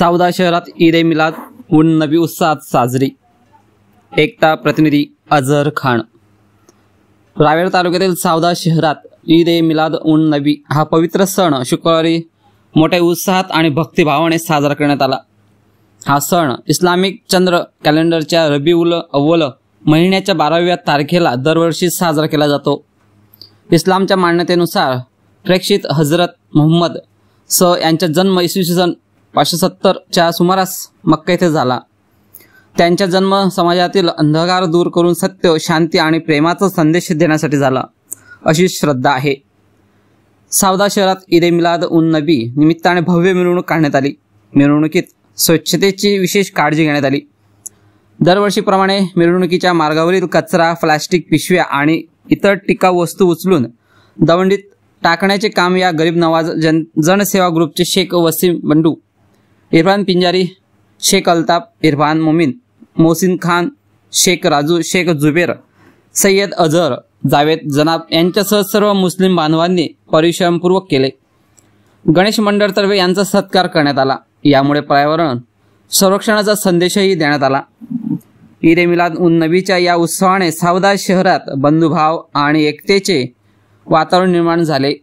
सावदा शहरात ईद ए मिलाद उन नबी उत्साहात साजरी। एकता प्रतिनिधी अजहर खान। रावेर तालुक्यातील सावदा शहरात ईद ए मिलाद उन नबी हा पवित्र सण शुक्रवारी मोठ्या उत्साहात आणि भक्तिभावाने साजरा करण्यात आला। हा सण इस्लामिक चंद्र कॅलेंडरच्या रबीउल अव्वल महिन्याच्या 12व्या तारखेला दरवर्षी साजरा केला जातो। इस्लामच्या मान्यतेनुसार प्रेषित हजरत मुहम्मद यांचा जन्म इसवी सन 570 च्या सुमारास मक्का येथे झाला। त्यांचा जन्म समाजातील अंधकार दूर करून सत्य, शांती आणि प्रेमाचा संदेश देण्यासाठी झाला, अशी श्रद्धा आहे। सावदा शहरात ईद ए मिलाद उन नबी निमित्ताने भव्य मिरवणूक काढण्यात आली। मिरवणुकीत स्वच्छतेची विशेष काळजी घेण्यात आली। दरवर्षीप्रमाणे मिरवणुकीच्या मार्गावरील कचरा, प्लास्टिक पिशव्या आणि इतर टिकाऊ वस्तू उचलून दवंडीत टाकण्याचे काम या गरीब नवाज जनसेवा ग्रुपचे शेख वसीम बंडू, इरफान पिंजारी, शेख अल्ताफ, इरफान मोमीन, मोहसिन खान, शेख राजू, शेख जुबेर, सय्यद अजहर, जावेद जनाब यांच्यासह सर्व मुस्लिम बांधवांनी परिश्रमपूर्वक केले। गणेश मंडळतर्फे यांचा सत्कार करण्यात आला। यामुळे पर्यावरण संरक्षणाचा संदेशही देण्यात आला। ईद ए मिलाद उन नबीच्या या उत्सवाने सावदा शहरात बंधुभाव आणि एकतेचे वातावरण निर्माण झाले।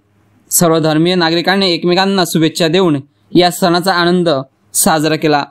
सर्व धर्मीय नागरिकांनी एकमेकांना शुभेच्छा देऊन या सणाचा आनंद साजरा केला।